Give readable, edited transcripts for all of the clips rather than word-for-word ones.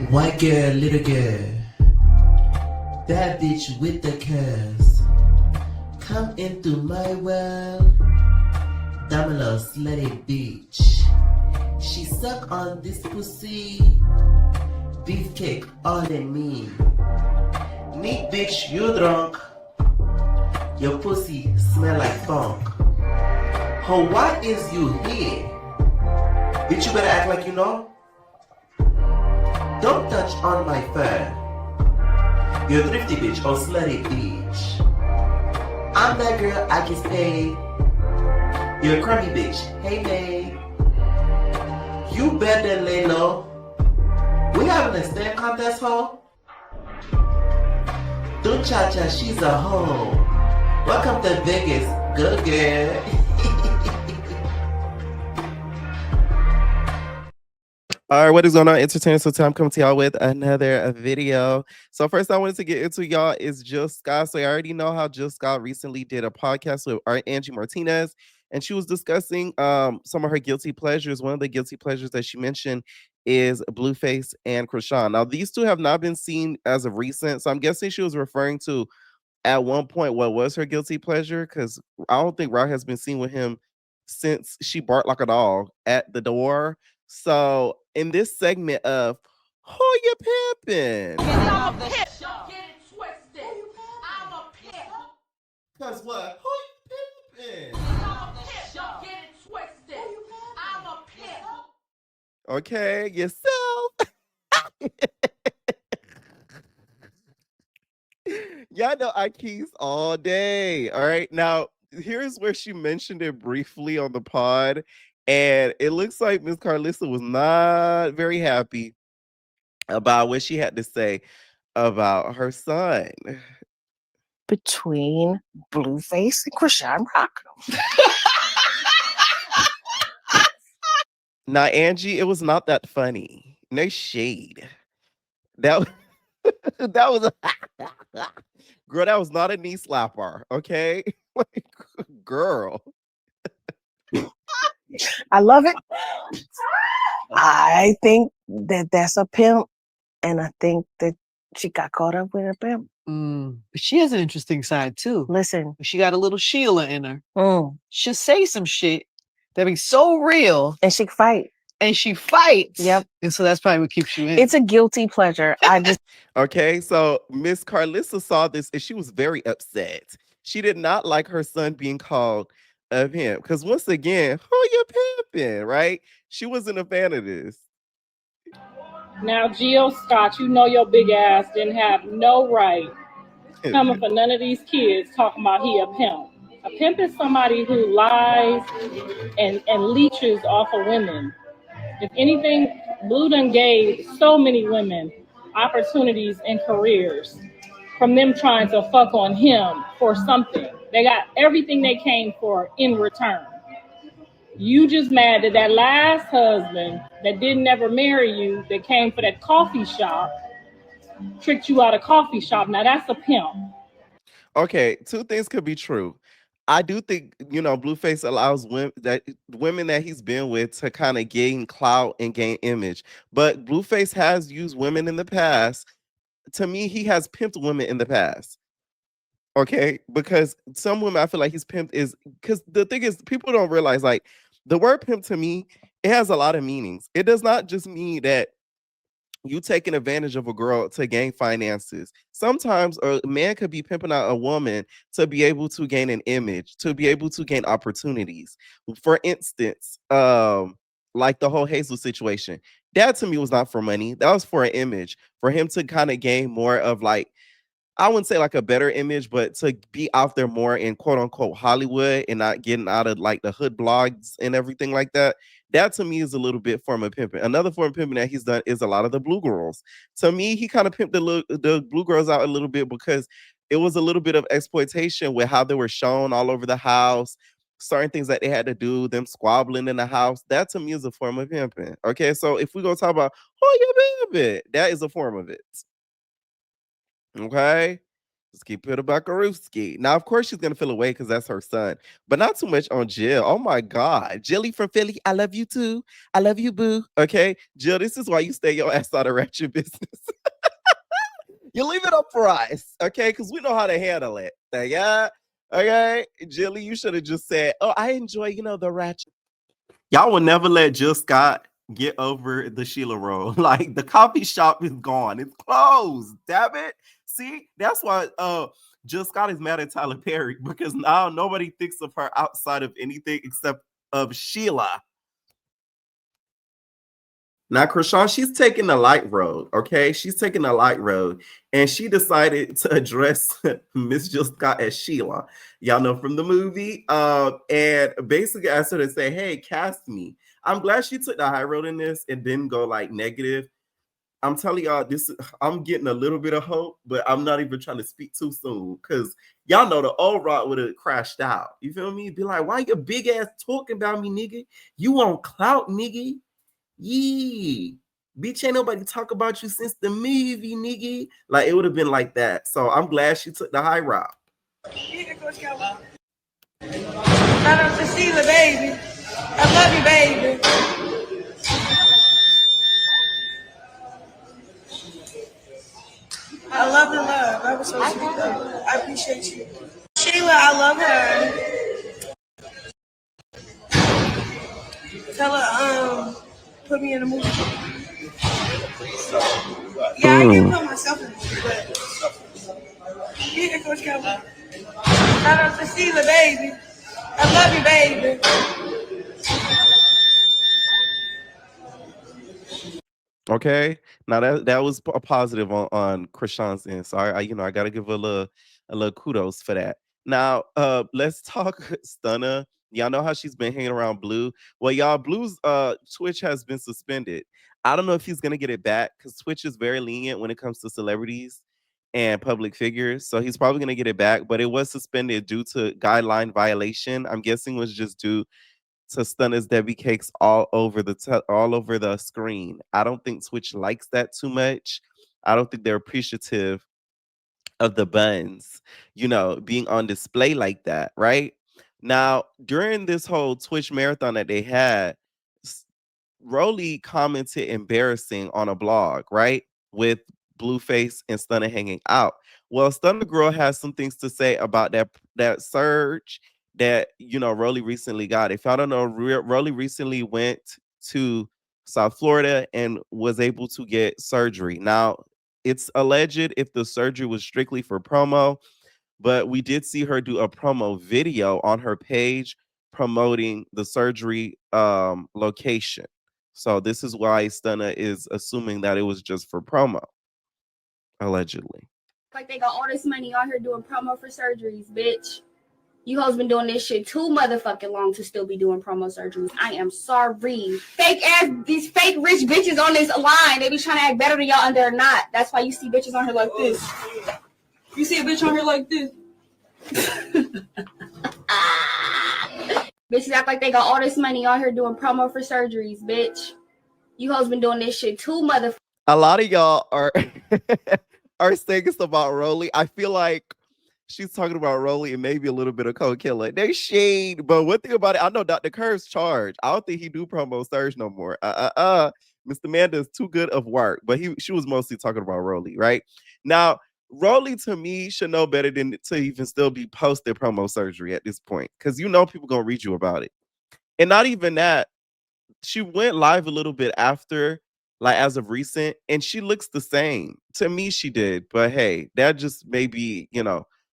White girl, little girl, bad bitch with the curves. Come into my world, Damalo slutty bitch. She suck on this pussy, beefcake all in me. Neat bitch, you drunk. Your pussy smell like funk. Ho, why is you here? Bitch, you better act like you know. Don't touch on my fur. You're a thrifty bitch or slutty bitch. I'm that girl, I get paid. You're a crummy bitch, hey babe. You better lay low. We having a stand contest, ho? Don't cha-cha, she's a hoe. Welcome to Vegas, good girl. All right, what is going on, entertainers? So time coming to y'all with another video. So first I wanted to get into y'all is Jill Scott. So I already know how Jill Scott recently did a podcast with Angie Martinez, and she was discussing some of her guilty pleasures. One of the guilty pleasures that she mentioned is Blueface and Chrisean. Now these two have not been seen as of recent, so I'm guessing she was referring to at one point what was her guilty pleasure, because I don't think Rock has been seen with him since she barked like a dog at the door. So in this segment of Who You Pimpin'? I'm a pimp. Don't get it twisted. I'm a pimp. Cause what? Who you pimpin'? I'm a pimp. Don't get it twisted. I'm a pimp. Okay, yourself. Y'all know I keys all day. All right. Now, here's where she mentioned it briefly on the pod. And it looks like Miss Karlissa was not very happy about what she had to say about her son. Between Blueface and Chrisean Rock. Now, Angie, it was not that funny. No shade. That that was girl, that was not a knee slapper, okay? Like, girl. I love it. I think that that's a pimp, and I think that she got caught up with a pimp. But she has an interesting side too. Listen, She got a little Sheila in her. mm, She'll say some shit that be so real, and she fight. and she fights. Yep. And so that's probably what keeps you in. It's a guilty pleasure. I just Okay, so Miss Karlissa saw this and she was very upset. She did not like her son being called a pimp. Because once again, who you pimping, right? She wasn't a fan of this. Now, Jill Scott, you know your big ass didn't have no right coming for none of these kids talking about he a pimp. A pimp is somebody who lies and leeches off of women. If anything, Blue done gave so many women opportunities and careers from them trying to fuck on him for something. They got everything they came for in return. You just mad that that last husband that didn't ever marry you, that came for that coffee shop, tricked you out of coffee shop. Now that's a pimp. Okay, two things could be true. I do think, Blueface allows women that he's been with to kind of gain clout and gain image. But Blueface has used women in the past. To me, he has pimped women in the past. Okay, because some women I feel like he's pimped is because the thing is people don't realize, like, the word pimp to me, it has a lot of meanings. It does not just mean that you taking advantage of a girl to gain finances. Sometimes a man could be pimping out a woman to be able to gain an image, to be able to gain opportunities. For instance, like the whole Hazel situation. That to me was not for money. That was for an image, for him to kind of gain more of, like, I wouldn't say like a better image, but to be out there more in quote unquote Hollywood and not getting out of like the hood blogs and everything like that. That to me is a little bit form of pimping. Another form of pimping that he's done is a lot of the blue girls. To me, he kind of pimped the blue girls out a little bit because it was a little bit of exploitation with how they were shown all over the house, certain things that they had to do, them squabbling in the house. That to me is a form of pimping. Okay, so if we go talk about you pimping, that is a form of it. Okay. Let's keep it about Karewski. Now, of course, she's gonna feel away because that's her son, but not too much on Jill. Oh my God, Jilly from Philly, I love you too. I love you, boo. Okay, Jill, this is why you stay your ass out of ratchet business. You leave it up for us, okay? Because we know how to handle it. Yeah, okay, Jilly, you should have just said, "Oh, I enjoy, the ratchet." Y'all will never let Jill Scott get over the Sheila role. Like the coffee shop is gone. It's closed. Damn it. See, that's why Jill Scott is mad at Tyler Perry because now nobody thinks of her outside of anything except of Sheila. Now, Chrisean, she's taking the light road, okay? She's taking the light road, and she decided to address Miss Jill Scott as Sheila. Y'all know from the movie. And basically asked her to say, hey, cast me. I'm glad she took the high road in this and didn't go like negative. I'm telling y'all, I'm getting a little bit of hope, but I'm not even trying to speak too soon because y'all know the old rock would have crashed out. You feel me? Be like, why you big ass talking about me, nigga? You want clout, nigga? Yee, bitch, ain't nobody talk about you since the movie, nigga. Like it would have been like that. So I'm glad she took the high route. Shout out to Sheila, baby. I love you, baby. I love the love. That was so sweet, though. I appreciate you. Sheila, I love her. Tell her, put me in a movie. Yeah, I can put myself in a movie, but yeah, Coach Calvin. Shout out to Sheila, baby. I love you, baby. Okay, now that was a positive on Chrisean's end. So I gotta give a little kudos for that. Now, let's talk Stunna. Y'all know how she's been hanging around Blue. Well, y'all, Blue's Twitch has been suspended. I don't know if he's gonna get it back because Twitch is very lenient when it comes to celebrities and public figures. So he's probably gonna get it back, but it was suspended due to guideline violation. I'm guessing was just due to Stunna's Debbie cakes all over the screen. I don't think Twitch likes that too much. I don't think they're appreciative of the buns, being on display like that, right? Now, during this whole Twitch marathon that they had, Rollie commented embarrassing on a blog, right? With Blueface and Stunna hanging out. Well, Stunna Girl has some things to say about that surge that Rollie recently got. If I don't know, Rollie recently went to South Florida and was able to get surgery. Now, it's alleged if the surgery was strictly for promo, but we did see her do a promo video on her page promoting the surgery location. So this is why Stunna is assuming that it was just for promo, allegedly. Like they got all this money out here doing promo for surgeries, bitch. You hoes been doing this shit too motherfucking long to still be doing promo surgeries. I am sorry. Fake ass, these fake rich bitches on this line, they be trying to act better than y'all and they're not. That's why you see bitches on here like this. You see a bitch on here like this. Bitches act like they got all this money out here doing promo for surgeries, bitch. You hoes been doing this shit too motherfucking. A lot of y'all are are saying this about Rollie. I feel like she's talking about Rollie and maybe a little bit of Cold Killer. They shade, but one thing about it, I know Dr. Curve's charged. I don't think he do promo surge no more. Mr. Man does too good of work, but she was mostly talking about Rollie, right? Now, Rollie to me should know better than to even still be posting promo surgery at this point, because people gonna read you about it. And not even that, she went live a little bit after, like as of recent, and she looks the same. To me, she did. But hey, that just may be,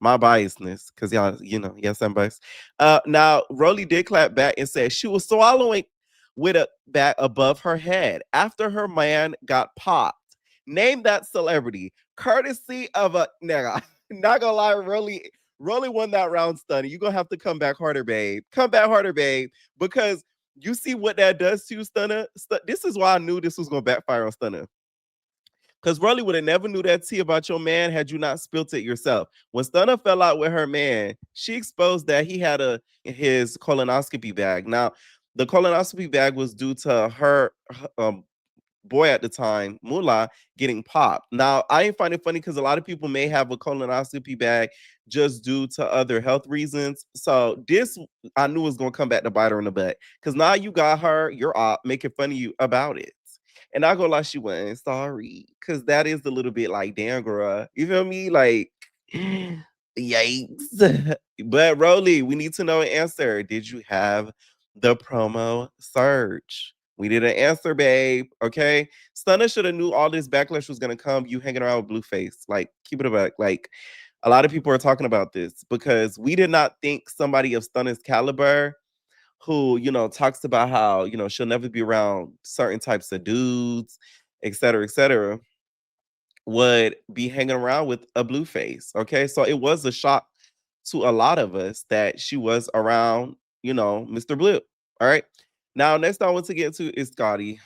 my biasness, because y'all, yes, I'm biased. Now, Rollie did clap back and said she was swallowing with a bat above her head after her man got popped. Name that celebrity. Courtesy of a nigga. Not gonna lie, Rollie won that round, Stunna. You're gonna have to come back harder, babe. Come back harder, babe. Because you see what that does to you, Stunna. This is why I knew this was gonna backfire on Stunna. Because Rollie would have never knew that tea about your man had you not spilt it yourself. When Stunna fell out with her man, she exposed that he had his colonoscopy bag. Now, the colonoscopy bag was due to her boy at the time, Moolah, getting popped. Now, I ain't find it funny because a lot of people may have a colonoscopy bag just due to other health reasons. So this I knew was gonna come back to bite her in the butt. Cause now you got her, you're making fun of you about it. And I go like she wasn't sorry. Cause that is a little bit like, damn, girl. You feel me? Like, yikes. But Rollie, we need to know an answer. Did you have the promo surge? We did an answer, babe. Okay. Stunna should have knew all this backlash was gonna come. You hanging around with Blueface. Like, keep it a buck. Like, a lot of people are talking about this because we did not think somebody of Stunna's caliber who, talks about how, she'll never be around certain types of dudes, et cetera, would be hanging around with a Blueface. Okay. So it was a shock to a lot of us that she was around, Mr. Blue. All right. Now, next I want to get to is Scotty.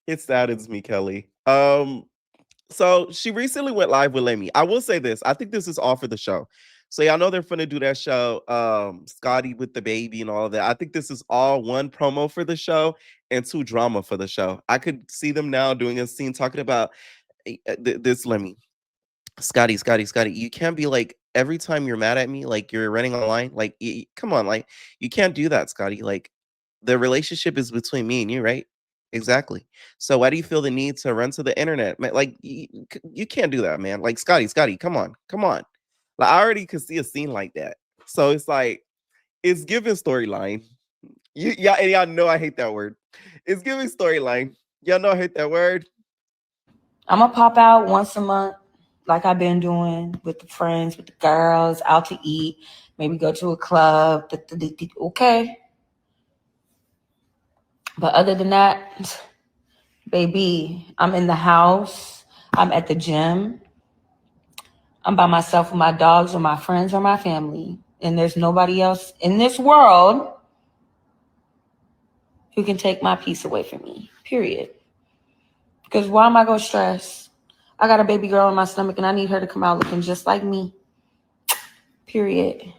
It saddens me, Kelly. So she recently went live with Lemmy. I will say this. I think this is all for the show. So y'all know they're finna do that show, Scotty with the baby and all of that. I think this is all one promo for the show and two drama for the show. I could see them now doing a scene talking about this Lemmy. Scotty, you can't be like every time you're mad at me, like you're running online. Like, come on, like you can't do that, Scotty. Like the relationship is between me and you, right? Exactly. So why do you feel the need to run to the internet? Man, like you can't do that, man. Like Scotty, come on. Like I already could see a scene like that. So it's like it's giving storyline. Y'all know I hate that word. It's giving storyline. Y'all know I hate that word. I'm gonna pop out once a month, like I've been doing with the friends, with the girls, out to eat, maybe go to a club. Okay. But other than that, baby, I'm in the house. I'm at the gym. I'm by myself with my dogs or my friends or my family. And there's nobody else in this world who can take my peace away from me, period. Because why am I going to stress? I got a baby girl in my stomach and I need her to come out looking just like me, period.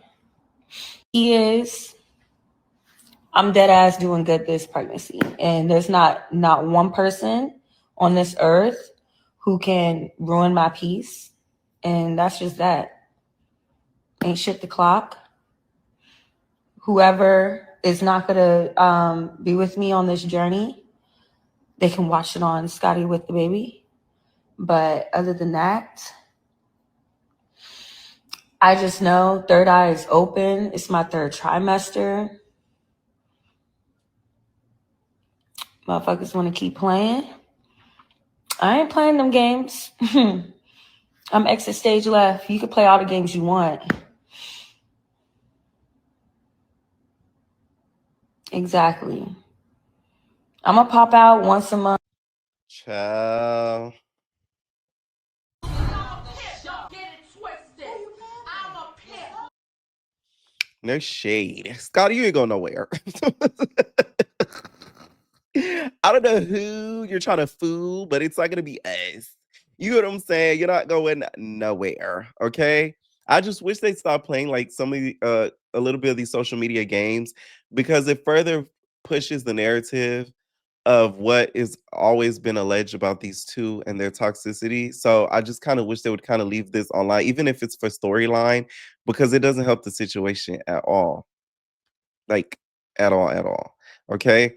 I'm dead ass doing good this pregnancy. And there's not one person on this earth who can ruin my peace. And that's just that. Ain't shit the clock. Whoever is not going to be with me on this journey, they can watch it on Scotty with the baby. But other than that, I just know third eye is open. It's my third trimester. Motherfuckers want to keep playing. I ain't playing them games. I'm exit stage left. You can play all the games you want. Exactly. I'm going to pop out once a month. Ciao. No shade. Scotty, you ain't going nowhere. I don't know who you're trying to fool, but it's not going to be us. You know what I'm saying? You're not going nowhere, okay? I just wish they'd stop playing like some of the, a little bit of these social media games because it further pushes the narrative of what is always been alleged about these two and their toxicity. So I just kind of wish they would kind of leave this online, even if it's for storyline, because it doesn't help the situation at all. Like at all. Okay.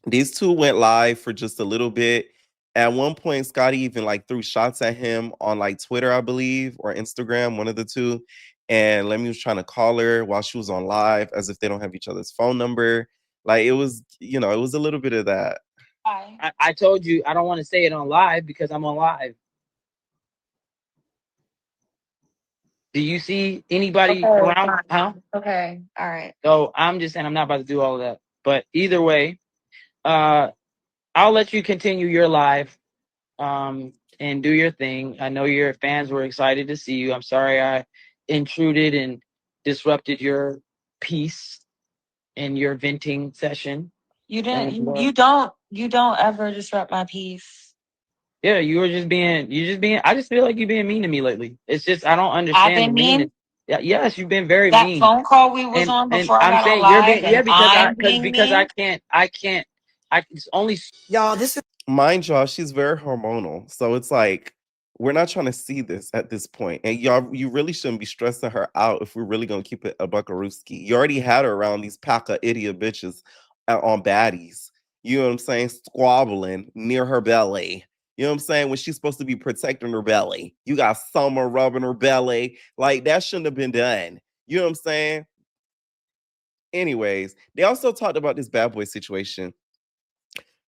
These two went live for just a little bit. At one point, Scotty even like threw shots at him on like Twitter, I believe, or Instagram, one of the two. And Lemmy was trying to call her while she was on live as if they don't have each other's phone number. Like it was, it was a little bit of that. I told you I don't want to say it on live because I'm on live. Do you see anybody around? Huh? Okay. All right. So I'm just saying I'm not about to do all of that. But either way, I'll let you continue your live and do your thing. I know your fans were excited to see you. I'm sorry I intruded and disrupted your peace and your venting session. You didn't. You don't ever disrupt my peace. Yeah, you just being. I just feel like you're being mean to me lately. It's just I don't understand. I've been mean. Yeah, yes, you've been very That mean. phone call we was And on before I I'm got on saying you're live, being, yeah, and I'm being because mean. I can't. It's only Y'all, this is Mind y'all, she's very hormonal. So it's like we're not trying to see this at this point. And y'all, you really shouldn't be stressing her out if we're really gonna keep it a buckarooski. You already had her around these pack of idiot bitches on baddies. You know what I'm saying? Squabbling near her belly. You know what I'm saying? When she's supposed to be protecting her belly. You got Summer rubbing her belly. Like that shouldn't have been done. You know what I'm saying? Anyways, they also talked about this bad boy situation.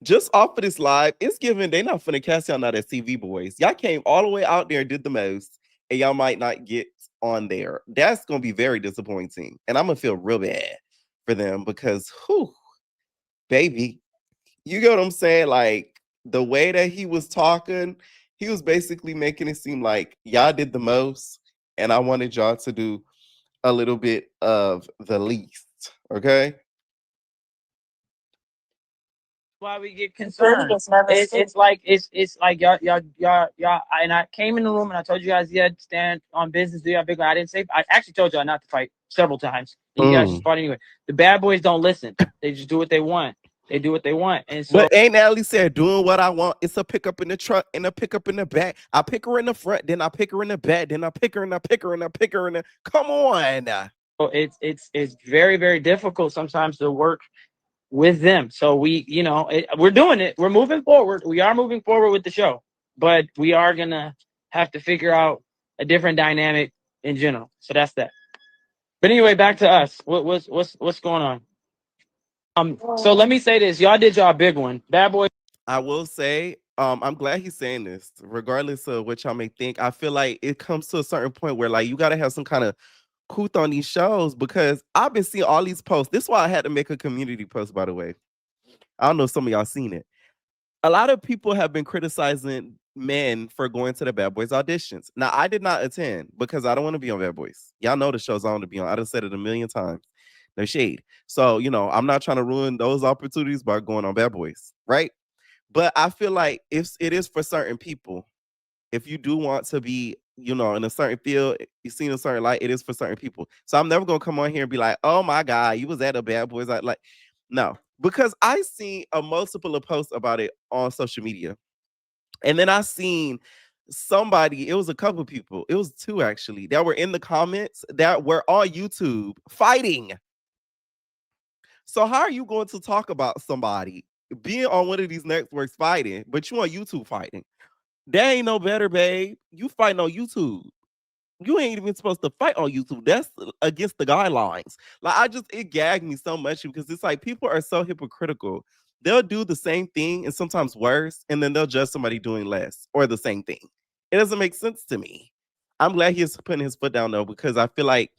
Just off of this live, it's given they not finna cast y'all not as CV boys. Y'all came all the way out there and did the most, and y'all might not get on there. That's gonna be very disappointing. And I'm gonna feel real bad for them because whew, baby, you get what I'm saying? Like the way that he was talking, he was basically making it seem like y'all did the most, and I wanted y'all to do a little bit of the least. Okay. why we get Pretty concerned. is never It's like it's like y'all. And I came in the room and I told you guys, yeah, stand on business, do y'all big. I didn't say. I actually told y'all not to fight several times. And you guys just fought anyway. The bad boys don't listen. They just do what they want. They do what they want. And so, But ain't Natalie said doing what I want? It's a pickup in the truck and a pickup in the back. I pick her in the front, then I pick her in the back, then I pick her and I pick her and I pick her in the. Come on. it's very very difficult sometimes to work with them. So we, we're doing it. We're moving forward. We are moving forward with the show, but we are gonna have to figure out a different dynamic in general. So that's that. But anyway, back to us. What's going on? So let me say this. Y'all did y'all big one. Bad boy. I will say, I'm glad he's saying this, regardless of what y'all may think. I feel like it comes to a certain point where like you gotta have some kind of couth on these shows because I've been seeing all these posts. This is why I had to make a community post, by the way. I don't know if some of y'all seen it. A lot of people have been criticizing men for going to the Bad Boys auditions. Now, I did not attend because I don't want to be on Bad Boys. Y'all know the shows I want to be on. I done said it a million times. No shade. So, I'm not trying to ruin those opportunities by going on Bad Boys, right? But I feel like if it is for certain people, if you do want to be, in a certain field, you see in a certain light, it is for certain people. So I'm never gonna come on here and be like, oh my God, you was at a Bad Boys. Like, no, because I seen a multiple of posts about it on social media. And then I seen somebody, it was a couple people, it was two actually, that were in the comments that were on YouTube fighting. So how are you going to talk about somebody being on one of these networks fighting, but you on YouTube fighting? That ain't no better, babe. You fighting on YouTube. You ain't even supposed to fight on YouTube. That's against the guidelines. Like it gagged me so much because it's like people are so hypocritical. They'll do the same thing and sometimes worse, and then they'll judge somebody doing less or the same thing. It doesn't make sense to me. I'm glad he's putting his foot down though, because I feel like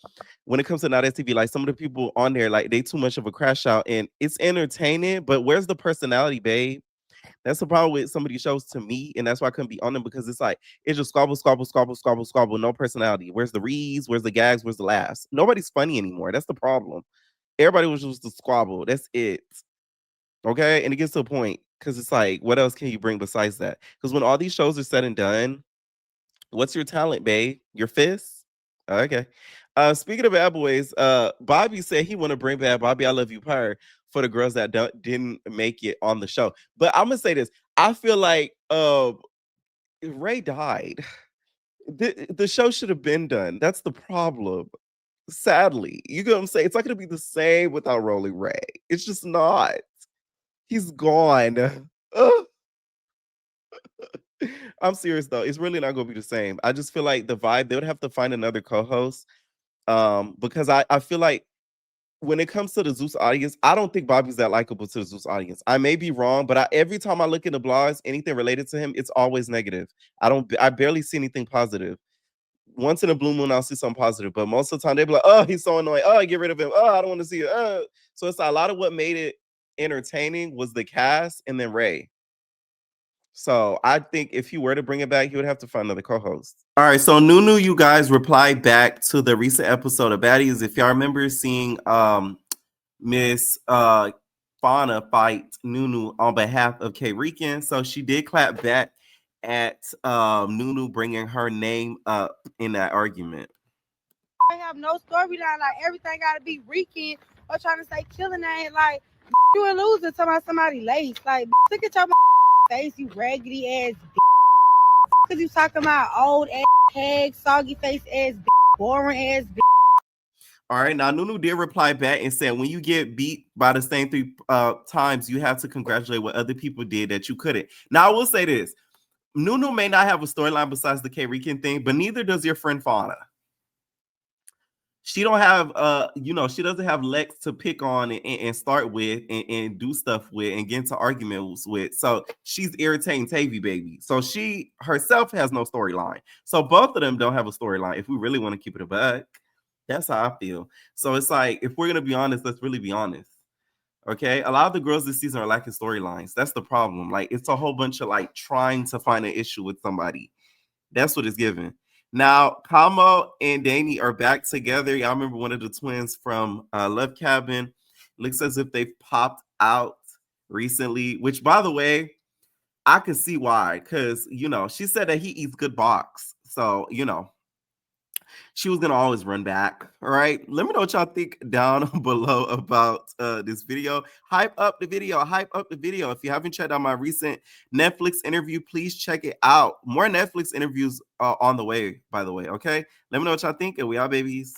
when it comes to Not TV, like some of the people on there, like they too much of a crash out, and it's entertaining, but where's the personality, babe? That's the problem with some of these shows to me, and that's why I couldn't be on them because it's like it's just squabble, squabble, squabble, squabble, squabble, no personality. Where's the reads? Where's the gags? Where's the laughs? Nobody's funny anymore. That's the problem. Everybody was just a squabble. That's it. Okay, and it gets to a point because it's like, what else can you bring besides that? Because when all these shows are said and done, what's your talent, babe? Your fists? Okay. Speaking of Bad Boys, Bobby said he want to bring back Bobby I Love You Purr for the girls that didn't make it on the show. But I'm gonna say this. I feel like Ray died. The show should have been done. That's the problem. Sadly. You get what I'm saying? It's not gonna be the same without Rollie Ray. It's just not. He's gone. Ugh. I'm serious though. It's really not gonna be the same. I just feel like the vibe, they would have to find another co-host. Because I feel like when it comes to the Zeus audience, I don't think Bobby's that likable to the Zeus audience. I may be wrong, but every time I look in the blogs, anything related to him, it's always negative. I barely see anything positive. Once in a blue moon, I'll see something positive, but most of the time they be like, "Oh, he's so annoying. Oh, get rid of him. Oh, I don't want to see it." So it's a lot of what made it entertaining was the cast and then Ray. So I think if he were to bring it back, he would have to find another co-host. All right, so Nunu, you guys replied back to the recent episode of Baddies. If y'all remember seeing Miss Fauna fight Nunu on behalf of K Rican, so she did clap back at Nunu bringing her name up in that argument. I have no storyline. Like everything gotta be reeking or trying to say killing ain't like you a loser talking about somebody lace. Like look at your face, you raggedy ass cause you talking about old ass hag, soggy face ass boring ass All right, now Nunu did reply back and said, when you get beat by the same 3 times, you have to congratulate what other people did that you couldn't. Now, I will say this. Nunu may not have a storyline besides the K-Rican thing, but neither does your friend Fauna. She don't have, she doesn't have Lex to pick on and start with and do stuff with and get into arguments with. So she's irritating Tavy baby. So she herself has no storyline. So both of them don't have a storyline. If we really want to keep it a buck, that's how I feel. So it's like, if we're going to be honest, let's really be honest. Okay. A lot of the girls this season are lacking storylines. That's the problem. Like, it's a whole bunch of like trying to find an issue with somebody. That's what it's given. Now, Kamo and Danny are back together. Y'all remember one of the twins from Love Cabin. Looks as if they've popped out recently, which, by the way, I can see why. Because, she said that he eats good box. So, she was going to always run back. All right. Let me know what y'all think down below about this video. Hype up the video. Hype up the video. If you haven't checked out my recent Netflix interview, please check it out. More Netflix interviews on the way, by the way. Okay. Let me know what y'all think. And we out, babies.